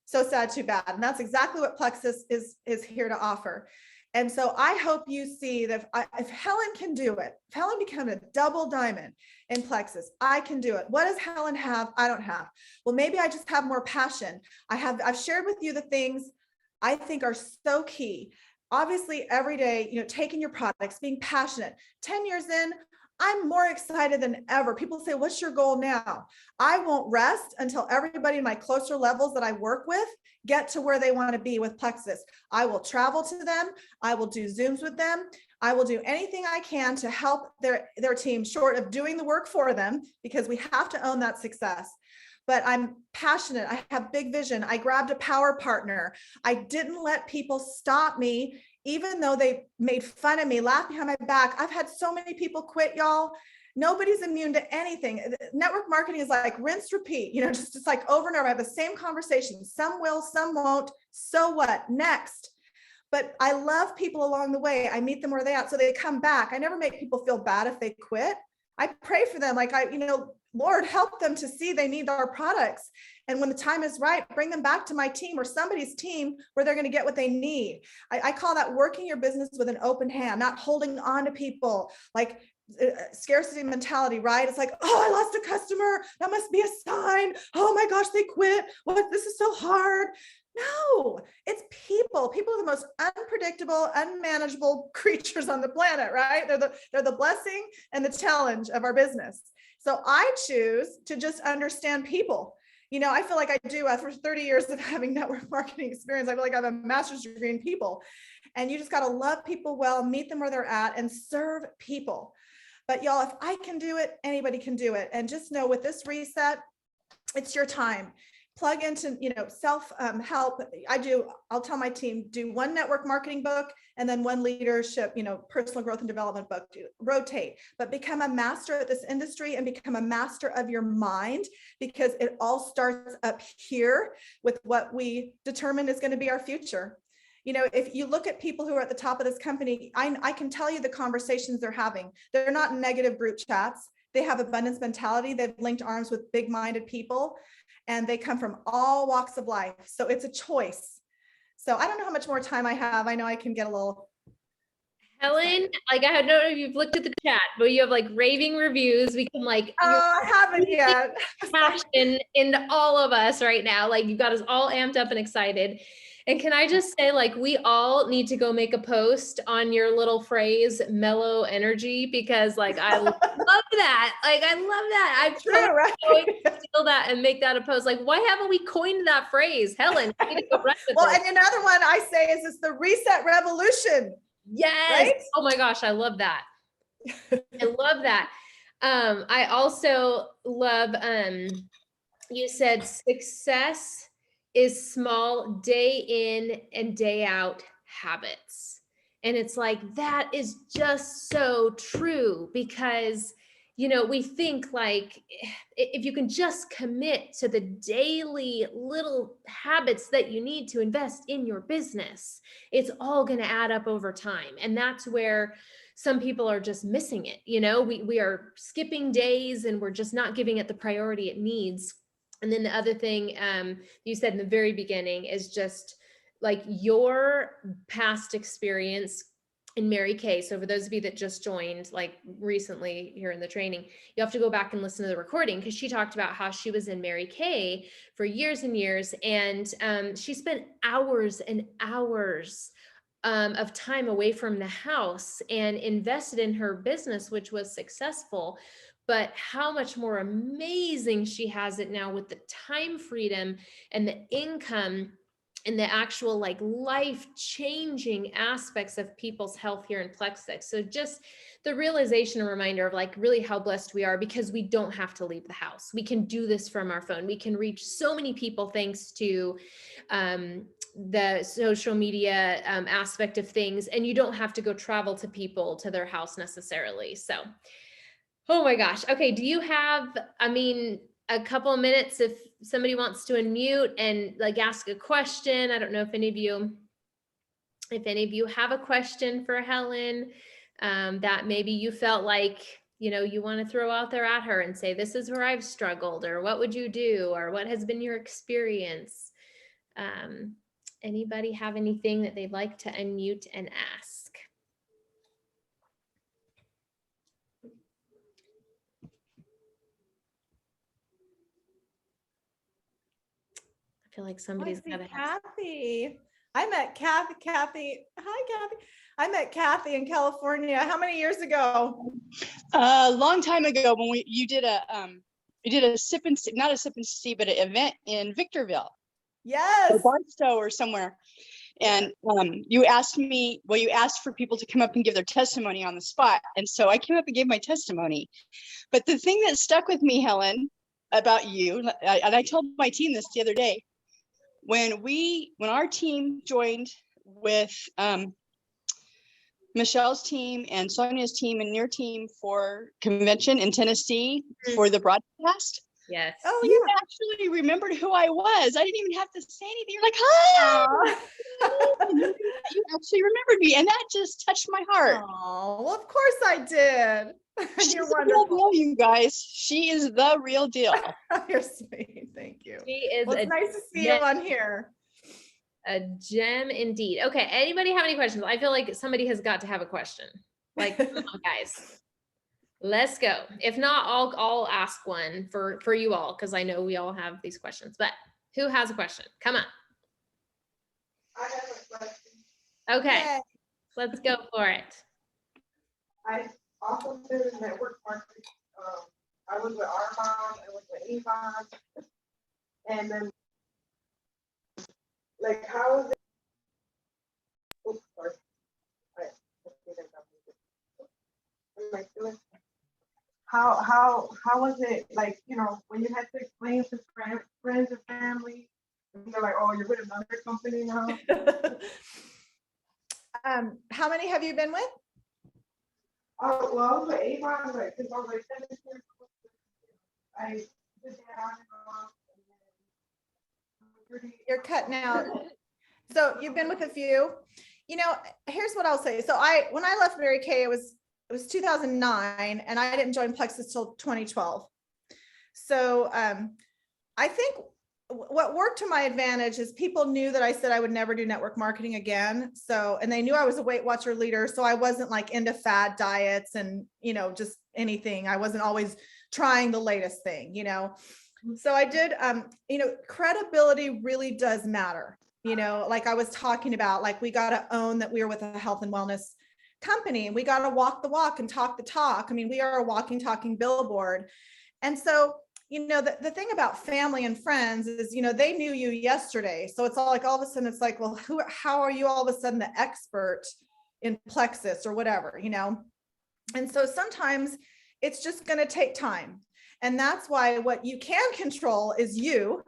Speaker 2: so sad, too bad. And that's exactly what Plexus is here to offer. And so I hope you see that if Helen can do it, if Helen becomes a double diamond in Plexus, I can do it. What does Helen have? I don't have. Well, maybe I just have more passion. I've shared with you the things I think are so key. Obviously, every day, taking your products, being passionate. 10 years in, I'm more excited than ever. People say, what's your goal now? I won't rest until everybody in my closer levels that I work with get to where they want to be with Plexus. I will travel to them. I will do Zooms with them. I will do anything I can to help their team, short of doing the work for them, because we have to own that success. But I'm passionate. I have big vision. I grabbed a power partner. I didn't let people stop me, even though they made fun of me, laughed behind my back. I've had so many people quit, y'all. Nobody's immune to anything. Network marketing is like rinse, repeat, just like over and over. I have the same conversation. Some will, some won't. So what? Next. But I love people along the way. I meet them where they are, so they come back. I never make people feel bad if they quit. I pray for them. Like, Lord, help them to see they need our products. And when the time is right, bring them back to my team or somebody's team where they're going to get what they need. I call that working your business with an open hand, not holding on to people, like scarcity mentality, right? It's like, oh, I lost a customer. That must be a sign. Oh my gosh, they quit. What? This is so hard. No, it's people. People are the most unpredictable, unmanageable creatures on the planet, right? They're the blessing and the challenge of our business. So I choose to just understand people. I feel like I do after 30 years of having network marketing experience. I feel like I have a master's degree in people, and you just got to love people well, meet them where they're at, and serve people. But y'all, if I can do it, anybody can do it. And just know, with this reset, it's your time. Plug into, self-help. I'll tell my team, do one network marketing book and then one leadership, personal growth and development book. Rotate, but become a master at this industry and become a master of your mind, because it all starts up here with what we determine is going to be our future. If you look at people who are at the top of this company, I can tell you the conversations they're having. They're not negative group chats. They have abundance mentality. They've linked arms with big-minded people, and they come from all walks of life. So it's a choice. So I don't know how much more time I have. I know I can get a little.
Speaker 1: Helen, like I don't know if you've looked at the chat, but you have like raving reviews. We can like,
Speaker 2: Oh, I haven't yet.
Speaker 1: passion into all of us right now. Like you got us all amped up and excited. And can I just say, like, we all need to go make a post on your little phrase, mellow energy, because like I love that. Like I love that. I'm
Speaker 2: True, right?
Speaker 1: going to steal that and make that a post. Like, why haven't we coined that phrase? Helen, you need to go run with
Speaker 2: Well,
Speaker 1: it.
Speaker 2: and another one I say is it's the reset revolution.
Speaker 1: Yes.
Speaker 2: Right?
Speaker 1: Oh my gosh, I love that. I love that. I also love, you said success is small day in and day out habits. And it's like, that is just so true because, you know, we think like if you can just commit to the daily little habits that you need to invest in your business, it's all going to add up over time. And that's where some people are just missing it. You know, we are skipping days and we're just not giving it the priority it needs. And then the other thing you said in the very beginning is just like your past experience in Mary Kay. So for those of you that just joined like recently here in the training, you have to go back and listen to the recording because she talked about how she was in Mary Kay for years and years. And she spent hours and hours of time away from the house and invested in her business, which was successful. But how much more amazing she has it now with the time freedom and the income and the actual like life-changing aspects of people's health here in Plexix. So just the realization and reminder of like really how blessed we are because we don't have to leave the house. We can do this from our phone. We can reach so many people thanks to the social media aspect of things, and you don't have to go travel to people to their house necessarily. So, oh my gosh. Okay. Do you have, I mean, a couple of minutes if somebody wants to unmute and like ask a question? I don't know if any of you have a question for Helen that maybe you felt like, you know, you want to throw out there at her and say, this is where I've struggled, or what would you do, or what has been your experience? Anybody have anything that they'd like to unmute and ask? I feel like somebody's got to have.
Speaker 2: Kathy. I met Kathy. Hi, Kathy. I met Kathy in California. How many years ago?
Speaker 3: A long time ago when you did a sip and see, not a sip and see, but an event in Victorville.
Speaker 2: Yes.
Speaker 3: Or Barstow or somewhere. And you asked for people to come up and give their testimony on the spot. And so I came up and gave my testimony. But the thing that stuck with me, Helen, about you, and I told my team this the other day, when our team joined with Michelle's team and Sonia's team and your team for convention in Tennessee for the broadcast.
Speaker 1: Yes.
Speaker 2: Oh,
Speaker 3: you actually remembered who I was. I didn't even have to say anything. You're like, hi. You actually remembered me. And that just touched my heart.
Speaker 2: Oh, well, of course I did. You're
Speaker 3: She's
Speaker 2: wonderful.
Speaker 3: the real deal, you guys. She is the real deal.
Speaker 2: You're sweet. Thank you.
Speaker 1: She is.
Speaker 2: Well, it's nice to see you on here.
Speaker 1: A gem indeed. Okay. Anybody have any questions? I feel like somebody has got to have a question. Like, come on, guys. Let's go. If not, I'll ask one for you all because I know we all have these questions. But who has a question? Come on.
Speaker 4: I have a question.
Speaker 1: Okay.
Speaker 2: Yay.
Speaker 1: Let's go for it.
Speaker 4: I also did in network marketing. I was with Armand, I was with Avon, and then like how is it? Oops, sorry. Am I still- How was it like, you know, when you had to explain to friends and family, and they're like, oh, you're with another company now?
Speaker 2: How many have you been with?
Speaker 4: Oh, well, I was with Avon, like, because I was like 7 years old. I did that on and off. And then
Speaker 2: You're cutting out. So you've been with a few. You know, here's what I'll say. So when I left Mary Kay, it was it was 2009, and I didn't join Plexus till 2012. So I think what worked to my advantage is people knew that I said I would never do network marketing again. So, and they knew I was a Weight Watcher leader. So I wasn't like into fad diets and, you know, just anything. I wasn't always trying the latest thing, you know. So I did, you know, credibility really does matter. You know, like I was talking about, like we got to own that we were with a health and wellness company, and we got to walk the walk and talk the talk. I mean, we are a walking, talking billboard. And so, you know, the thing about family and friends is, you know, they knew you yesterday. So it's all like, all of a sudden it's like, well, how are you all of a sudden the expert in Plexus or whatever, you know? And so sometimes it's just going to take time. And that's why what you can control is you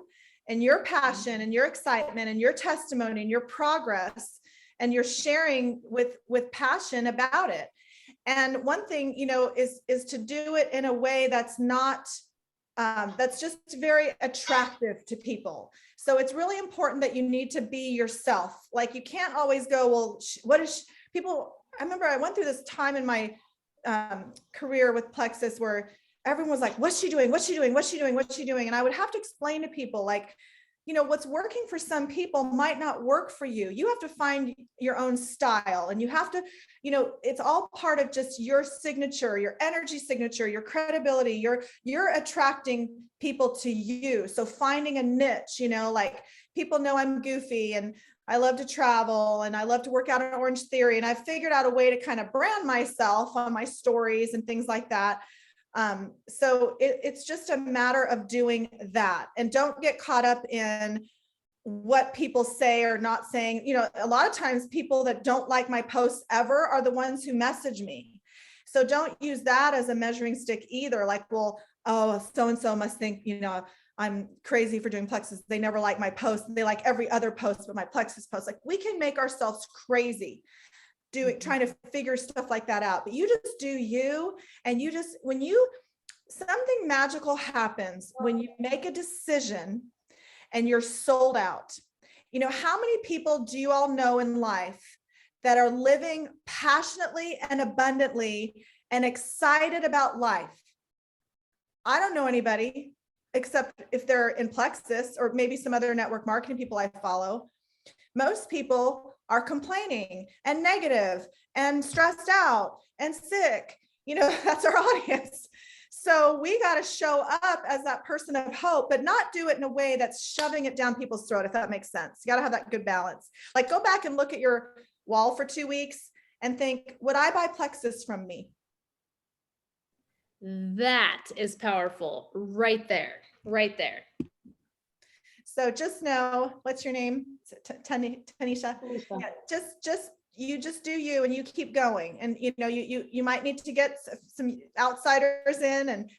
Speaker 2: and your passion and your excitement and your testimony and your progress, and you're sharing with passion about it. And one thing, you know, is to do it in a way that's not, that's just very attractive to people. So it's really important that you need to be yourself. Like you can't always go, well, what is people, I remember I went through this time in my career with Plexus where everyone was like, what's she doing? What's she doing? What's she doing? What's she doing? And I would have to explain to people like, you know, what's working for some people might not work for you. You have to find your own style, and you have to, you know, it's all part of just your signature, your energy signature, your credibility, you're attracting people to you. So finding a niche, you know, like people know I'm goofy and I love to travel and I love to work out on Orange Theory. And I figured out a way to kind of brand myself on my stories and things like that. So it's just a matter of doing that, and don't get caught up in what people say or not saying. You know, a lot of times people that don't like my posts ever are the ones who message me. So don't use that as a measuring stick either. Like, well, oh, so-and-so must think, you know, I'm crazy for doing Plexus. They never like my post. They like every other post but my Plexus post. Like we can make ourselves crazy trying to figure stuff like that out, but you just do you. And you just, something magical happens when you make a decision and you're sold out. You know, how many people do you all know in life that are living passionately and abundantly and excited about life? I don't know anybody, except if they're in Plexus or maybe some other network marketing people I follow. Most people are complaining and negative and stressed out and sick. You know, that's our audience. So we got to show up as that person of hope, but not do it in a way that's shoving it down people's throat, if that makes sense. You got to have that good balance. Like go back and look at your wall for 2 weeks and think, would I buy Plexus from me?
Speaker 1: That is powerful right there, right there.
Speaker 2: So just know, what's your name? Tanisha. Yeah, you just do you, and you keep going. And you know, you might need to get some outsiders in, and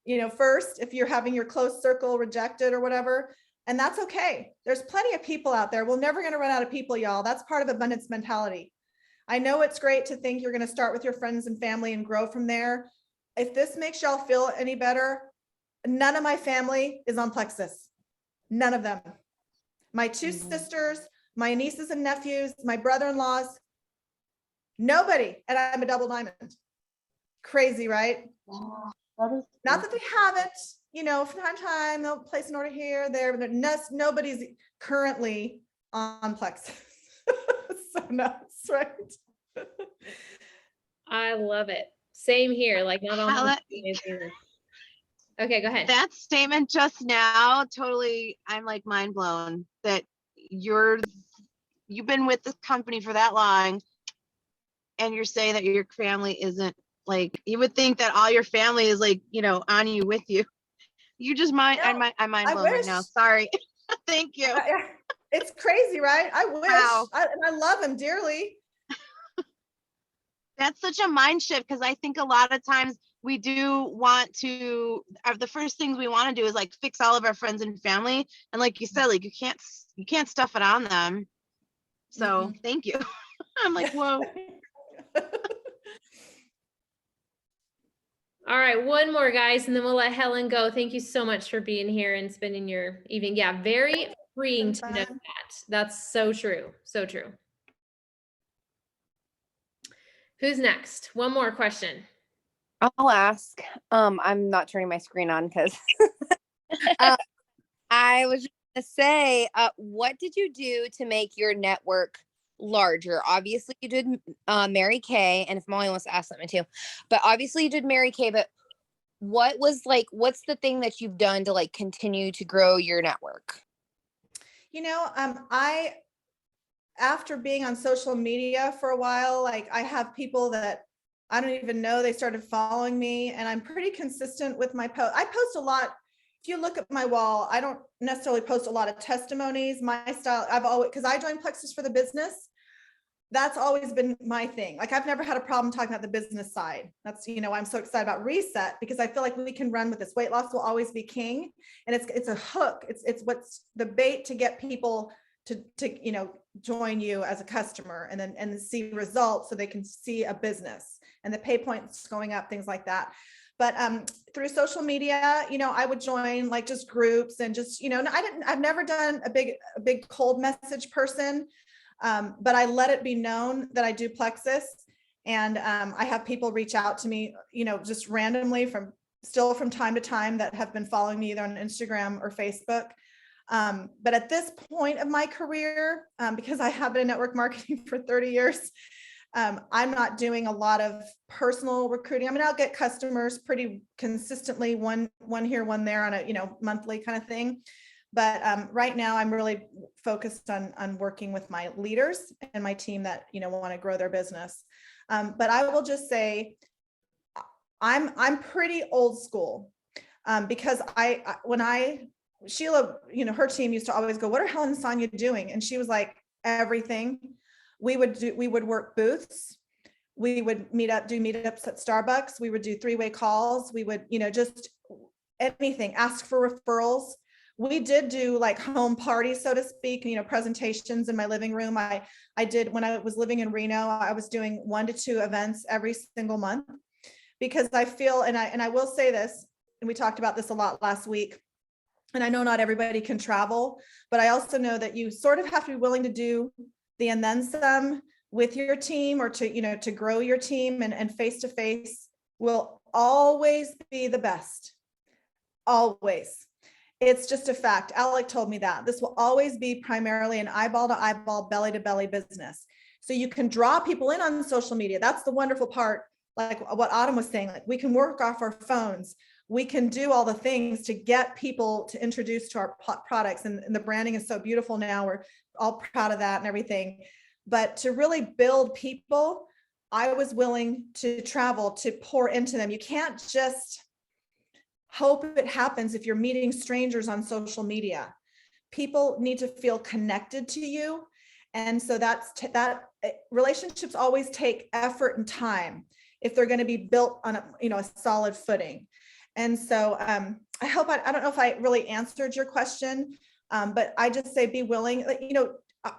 Speaker 2: you know, first, if you're having your close circle rejected or whatever, and that's okay. There's plenty of people out there. We're never going to run out of people, y'all. That's part of abundance mentality. I know it's great to think you're going to start with your friends and family and grow from there. If this makes y'all feel any better, none of my family is on Plexus. None of them. My two sisters, my nieces and nephews, my brother-in-laws, nobody. And I'm a double diamond. Crazy, right?
Speaker 3: Wow,
Speaker 2: not that they haven't, you know, from time to time, they'll place an order here, there, but nobody's currently on Plexus. So nuts, right?
Speaker 1: I love it. Same here. Like not on.
Speaker 5: Helen,
Speaker 1: Okay, go ahead.
Speaker 5: that statement just now, totally, I'm like mind blown that you've been with this company for that long and you're saying that your family isn't, like, you would think that all your family is like, you know, on you, with you. You just mind,
Speaker 2: No,
Speaker 5: I'm mind
Speaker 2: I
Speaker 5: blown right
Speaker 2: wish.
Speaker 5: now. Sorry. Thank you.
Speaker 2: It's crazy, right? I wish.
Speaker 5: Wow.
Speaker 2: And I love him dearly.
Speaker 5: That's such a mind shift, because I think a lot of times we do want to, the first things we want to do is like fix all of our friends and family. And like you said, like you can't stuff it on them. So thank you. I'm like, whoa.
Speaker 1: All right, one more, guys, and then we'll let Helen go. Thank you so much for being here and spending your evening. Yeah, very freeing to know that. That's so true. So true. Who's next? One more question.
Speaker 6: I'll ask. I'm not turning my screen on because I was just gonna say, what did you do to make your network larger? Obviously, you did Mary Kay, and if Molly wants to ask something too, but obviously you did Mary Kay. But what's the thing that you've done to like continue to grow your network?
Speaker 2: I, after being on social media for a while, like I have people that I don't even know, they started following me, and I'm pretty consistent with my post. I post a lot. If you look at my wall, I don't necessarily post a lot of testimonies. My style, I've always, because I joined Plexus for the business. That's always been my thing. Like I've never had a problem talking about the business side. That's, I'm so excited about Reset because I feel like we can run with this. Weight loss will always be king. And it's a hook. It's what's the bait to get people to join you as a customer and see results so they can see a business and the pay points going up, things like that. But through social media, I would join like just groups and just, I've never done a big cold message person. But I let it be known that I do Plexus, and I have people reach out to me, just randomly from time to time that have been following me either on Instagram or Facebook. But at this point of my career, because I have been in network marketing for 30 years, I'm not doing a lot of personal recruiting. I mean, I'll get customers pretty consistently, one here, one there on a, monthly kind of thing. But right now I'm really focused on working with my leaders and my team that, want to grow their business. But I will just say, I'm pretty old school because Sheila, her team used to always go, what are Helen and Sonia doing? And she was like, everything. We would work booths. We would do meetups at Starbucks. We would do 3-way calls. We would, just anything, ask for referrals. We did do like home parties, so to speak, presentations in my living room. I did, when I was living in Reno, I was doing 1 to 2 events every single month because I feel, and I will say this, and we talked about this a lot last week, and I know not everybody can travel, but I also know that you sort of have to be willing to do the and then some with your team or to grow your team, and face-to-face will always be the best. Always. It's just a fact. Alec told me that this will always be primarily an eyeball to eyeball, belly to belly business. So you can draw people in on social media. That's the wonderful part. Like what Autumn was saying, like we can work off our phones. We can do all the things to get people to introduce to our products, and the branding is so beautiful now. We're all proud of that and everything. But to really build people, I was willing to travel, to pour into them. You can't just hope it happens if you're meeting strangers on social media. People need to feel connected to you. And so that relationships always take effort and time if they're going to be built on a solid footing. And so I hope, I don't know if I really answered your question, but I just say, be willing.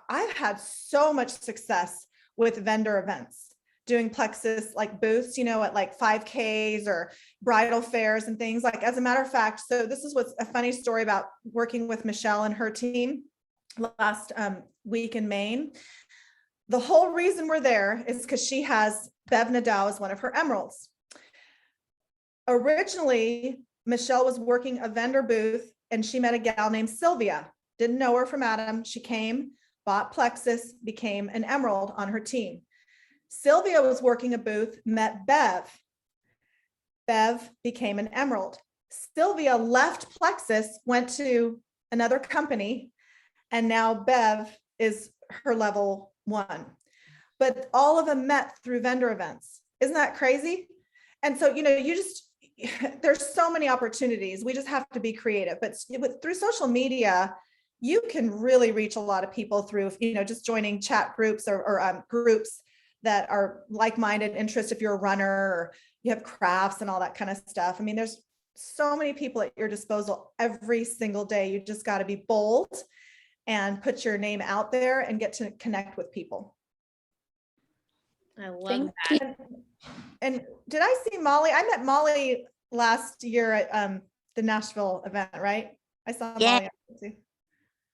Speaker 2: I've had so much success with vendor events, doing Plexus like booths, at like 5Ks or bridal fairs and things. Like, as a matter of fact, so this is what's a funny story about working with Michelle and her team last week in Maine. The whole reason we're there is because she has Bev Nadal as one of her emeralds. Originally, Michelle was working a vendor booth and she met a gal named Sylvia. Didn't know her from Adam. She came, bought Plexus, became an emerald on her team. Sylvia was working a booth, met Bev. Bev became an emerald. Sylvia left Plexus, went to another company, and now Bev is her level 1. But all of them met through vendor events. Isn't that crazy? And so, there's so many opportunities. We just have to be creative. But through social media, you can really reach a lot of people through, just joining chat groups or groups that are like-minded interests. If you're a runner or you have crafts and all that kind of stuff. I mean, there's so many people at your disposal every single day. You just got to be bold and put your name out there and get to connect with people.
Speaker 1: I love that.
Speaker 2: And did I see Molly? I met Molly last year at the Nashville event, right? I saw Molly.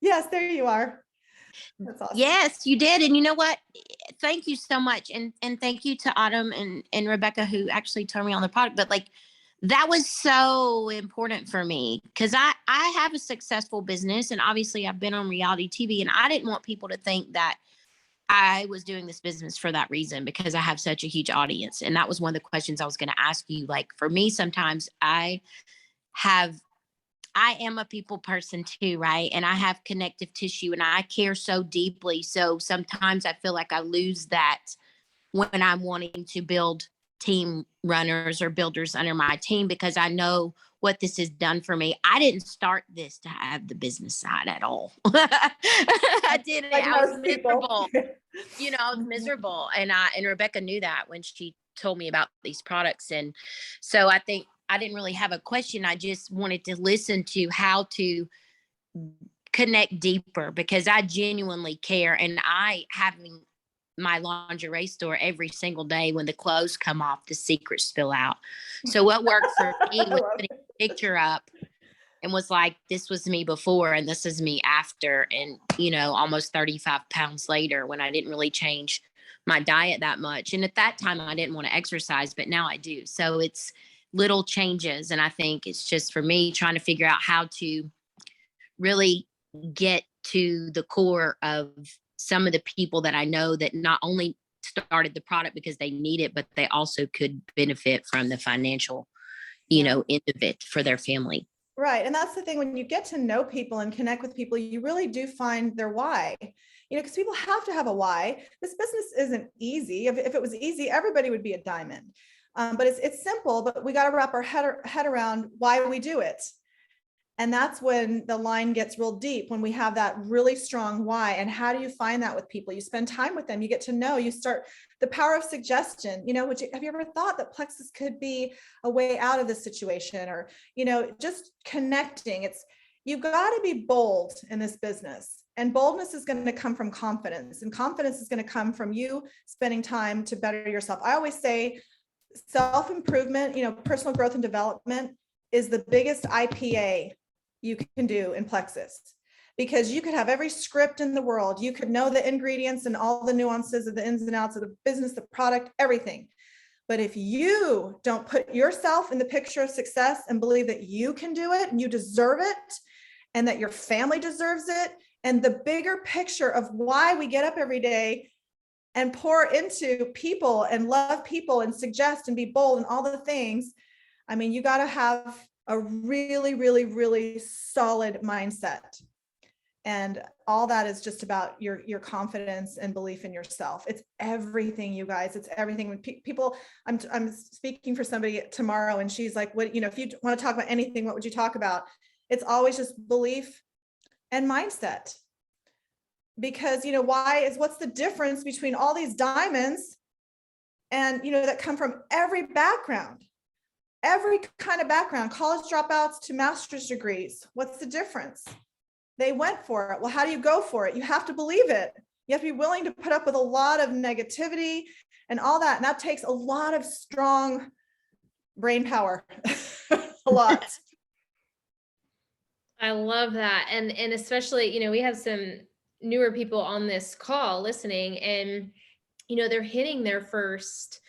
Speaker 2: Yes, there you are. That's awesome.
Speaker 7: Yes, you did. And you know what? Thank you so much. And thank you to Autumn and Rebecca who actually turned me on the product. But like that was so important for me because I have a successful business and obviously I've been on reality TV and I didn't want people to think that I was doing this business for that reason because I have such a huge audience. And that was one of the questions I was going to ask you. Like for me, sometimes I am a people person too, right? And I have connective tissue and I care so deeply. So sometimes I feel like I lose that when I'm wanting to build team runners or builders under my team because I know what this has done for me. I didn't start this to have the business side at all. I didn't.
Speaker 2: Like
Speaker 7: I was
Speaker 2: most people.
Speaker 7: miserable. I was miserable. And Rebecca knew that when she told me about these products. And so I think I didn't really have a question. I just wanted to listen to how to connect deeper because I genuinely care. And having my lingerie store every single day when the clothes come off, the secrets spill out. So what worked for me was putting a picture up and was like, this was me before and this is me after. And, almost 35 pounds later when I didn't really change my diet that much. And at that time I didn't want to exercise, but now I do. So it's little changes. And I think it's just for me trying to figure out how to really get to the core of some of the people that I know that not only started the product because they need it, but they also could benefit from the financial, end of it for their family.
Speaker 2: Right. And that's the thing, when you get to know people and connect with people, you really do find their why, because people have to have a why. This business isn't easy. If it was easy, everybody would be a diamond. But it's simple, but we got to wrap our head around why we do it. And that's when the line gets real deep, when we have that really strong why. And how do you find that with people? You spend time with them, you get to know, you start the power of suggestion, have you ever thought that Plexus could be a way out of this situation? Or, just connecting. You've got to be bold in this business. And boldness is going to come from confidence. And confidence is going to come from you spending time to better yourself. I always say self-improvement, personal growth and development is the biggest IPA you can do in Plexus, because you could have every script in the world. You could know the ingredients and all the nuances of the ins and outs of the business, the product, everything. But if you don't put yourself in the picture of success and believe that you can do it and you deserve it and that your family deserves it, and the bigger picture of why we get up every day and pour into people and love people and suggest and be bold and all the things, you got to have a really, really, really solid mindset. And all that is just about your confidence and belief in yourself. It's everything, you guys. It's everything. When people, I'm speaking for somebody tomorrow and she's like, what, if you want to talk about anything, what would you talk about? It's always just belief and mindset. Because, what's the difference between all these diamonds and, that come from every background? Every kind of background, college dropouts to master's degrees. What's the difference? They went for it. Well, how do you go for it? You have to believe it. You have to be willing to put up with a lot of negativity and all that. And that takes a lot of strong brain power, a lot.
Speaker 1: I love that. And especially, we have some newer people on this call listening and, they're hitting their first,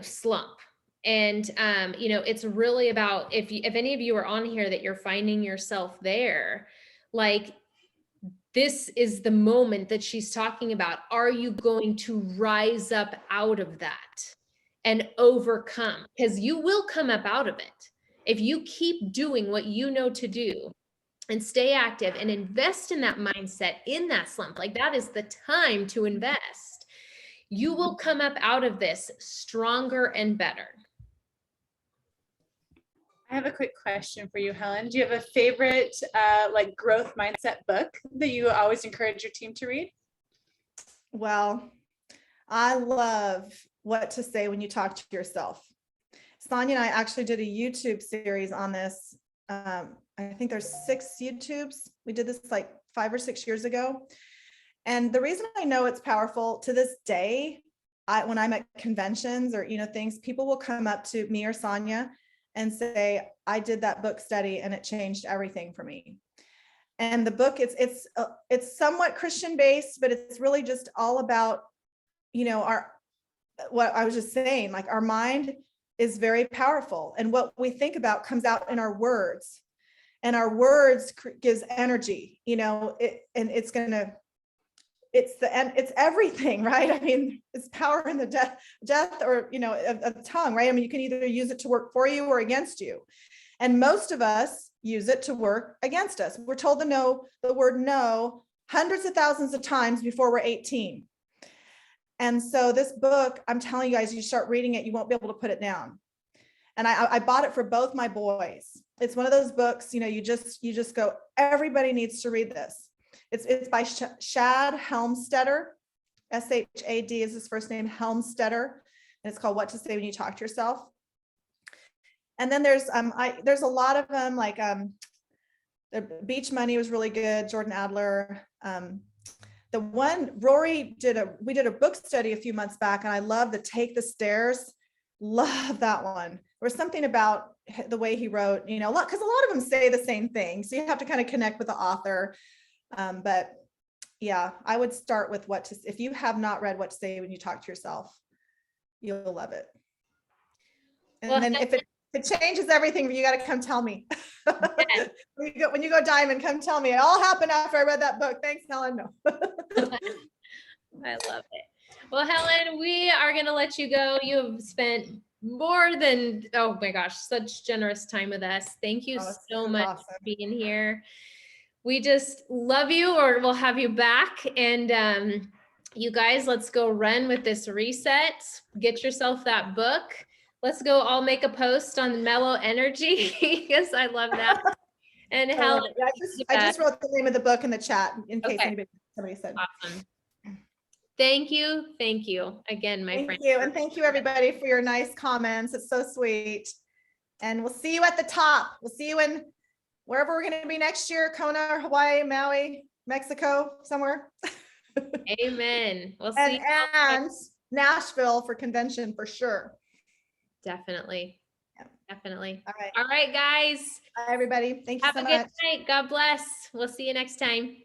Speaker 1: slump. And, it's really about, if any of you are on here that you're finding yourself there, like this is the moment that she's talking about. Are you going to rise up out of that and overcome? Because you will come up out of it. If you keep doing what you know to do and stay active and invest in that mindset, in that slump, like that is the time to invest. You will come up out of this stronger and better.
Speaker 8: I have a quick question for you, Helen. Do you have a favorite growth mindset book that you always encourage your team to read?
Speaker 2: Well, I love What to Say When You Talk to Yourself. Sonia and I actually did a YouTube series on this. I think there's 6 YouTubes. We did this like 5 or 6 years ago. And the reason I know it's powerful to this day, when I'm at conventions or, things, people will come up to me or Sonia and say, I did that book study and it changed everything for me. And the book, it's somewhat Christian based, but it's really just all about, what I was just saying, like our mind is very powerful, and what we think about comes out in our words, and our words gives energy, and it's everything, right? I mean, it's power in the death or, of the tongue, right? I mean, you can either use it to work for you or against you. And most of us use it to work against us. We're told the word no hundreds of thousands of times before we're 18. And so this book, I'm telling you guys, you start reading it, you won't be able to put it down. And I bought it for both my boys. It's one of those books, you just go, everybody needs to read this. It's by Shad Helmstetter. SHAD is his first name, Helmstetter. And it's called What to Say When You Talk to Yourself. And then there's a lot of them, like the Beach Money was really good, Jordan Adler. The one Rory we did a book study a few months back, and I love the Take the Stairs. Love that one. There was something about the way he wrote, because a lot of them say the same thing. So you have to kind of connect with the author. But yeah, I would start with if you have not read What to Say When You Talk to Yourself, you'll love it. And then if it changes everything, you got to come tell me. Yes. When you go diamond, come tell me. It all happened after I read that book. Thanks, Helen. No.
Speaker 1: I love it. Well, Helen, we are going to let you go. You have spent more than, oh my gosh, such generous time with us. Thank you so much for being here. We just love you, or we'll have you back. And you guys, let's go run with this reset. Get yourself that book. Let's go all make a post on Mellow Energy, because I love that. And Helen,
Speaker 2: I just wrote the name of the book in the chat in case somebody said.
Speaker 1: Awesome. Thank you again, my friend.
Speaker 2: Thank you, and thank you everybody for your nice comments. It's so sweet. And we'll see you at the top. We'll see you in wherever we're going to be next year, Kona, Hawaii, Maui, Mexico, somewhere.
Speaker 1: Amen. We'll see.
Speaker 2: And Nashville for convention for sure.
Speaker 1: Definitely.
Speaker 2: Yeah.
Speaker 1: Definitely.
Speaker 2: All right.
Speaker 1: All right, guys.
Speaker 2: Bye, everybody. Thank you so much.
Speaker 1: Have a good night. God bless. We'll see you next time.